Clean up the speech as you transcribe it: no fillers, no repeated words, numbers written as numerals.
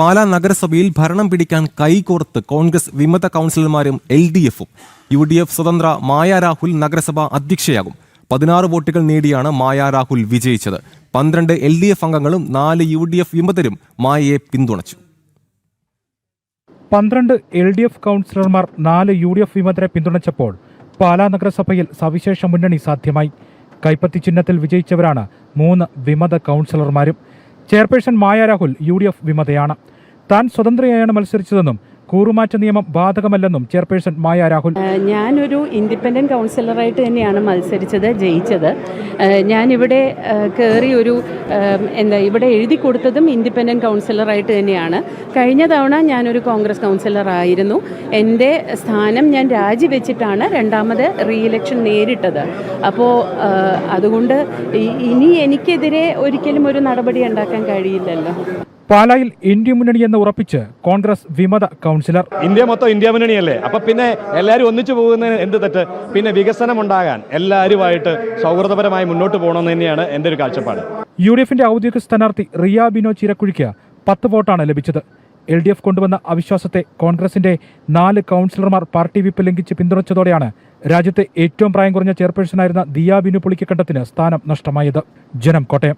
പാലാ നഗരസഭയിൽ ഭരണം പിടിക്കാൻ കൈകോർത്ത് കോൺഗ്രസ് വിമത കൗൺസിലർമാരും LDFും. UDF സ്വതന്ത്ര മായ രാഹുൽ നഗരസഭ അധ്യക്ഷയാകും. 16 വോട്ടുകൾ നേടിയാണ് മായ രാഹുൽ വിജയിച്ചത്. 12 LDF അംഗങ്ങളും 4 UDF വിമതരും മായയെ പിന്തുണച്ചു. 12 LDF കൗൺസിലർമാർ 4 UDF വിമതരെ പിന്തുണച്ചപ്പോൾ പാലാ നഗരസഭയിൽ സവിശേഷ മുന്നണി സാധ്യമായി. കൈപ്പത്തി ചിഹ്നത്തിൽ വിജയിച്ചവരാണ് 3 വിമത കൗൺസിലർമാരും. ചെയർപേഴ്സൺ മായ രാഹുൽ UDF വിമതയാണ്. താൻ സ്വതന്ത്രയായാണ് മത്സരിച്ചതെന്നും കൂറുമാറ്റ നിയമം ബാധകമല്ലെന്നും ചെയർപേഴ്സൺ മായ രാഹുൽ. ഞാനൊരു ഇൻഡിപെൻഡൻറ്റ് കൗൺസിലറായിട്ട് തന്നെയാണ് മത്സരിച്ചത്, ജയിച്ചത്. ഞാനിവിടെ കയറി ഇവിടെ എഴുതി കൊടുത്തതും ഇൻഡിപെൻഡൻറ്റ് കൗൺസിലറായിട്ട് തന്നെയാണ്. കഴിഞ്ഞ തവണ ഞാനൊരു കോൺഗ്രസ് കൗൺസിലറായിരുന്നു. എൻ്റെ സ്ഥാനം ഞാൻ രാജിവെച്ചിട്ടാണ് രണ്ടാമത് റീഇലക്ഷൻ നേരിട്ടത്. അപ്പോൾ അതുകൊണ്ട് ഇനി എനിക്കെതിരെ ഒരിക്കലും ഒരു നടപടി ഉണ്ടാക്കാൻ കഴിയില്ലല്ലോ. പാലായിൽ ഇന്ത്യ മുന്നണി എന്ന് ഉറപ്പിച്ച് കോൺഗ്രസ് വിമത കൗൺസിലർ. ഇന്ത്യ മൊത്തം ഇന്ത്യ മുന്നണിയല്ലേ, അപ്പൊ പിന്നെ എല്ലാവരും ഒന്നിച്ചു പോകുന്നതിന് എന്ത് തെറ്റ്? പിന്നെ വികസനം ഉണ്ടാകാൻ എല്ലാവരുമായിട്ട് സൗഹൃദപരമായി മുന്നോട്ട് പോകണമെന്ന് തന്നെയാണ് എൻ്റെ ഒരു കാഴ്ചപ്പാട്. UDFന്റെ ഔദ്യോഗിക സ്ഥാനാർത്ഥി റിയ ബിനോ ചിരക്കുഴിക്ക് 10 വോട്ടാണ് ലഭിച്ചത്. LDF കൊണ്ടുവന്ന അവിശ്വാസത്തെ കോൺഗ്രസിന്റെ 4 കൗൺസിലർമാർ പാർട്ടി വിപ്പ് ലംഘിച്ച് പിന്തുണച്ചതോടെയാണ് രാജ്യത്തെ ഏറ്റവും പ്രായം കുറഞ്ഞ ചെയർപേഴ്സണായിരുന്ന ദിയ ബിനു പുളിക്കക്കണ്ടത്തിന് സ്ഥാനം നഷ്ടമായത്. ജനം, കോട്ടയം.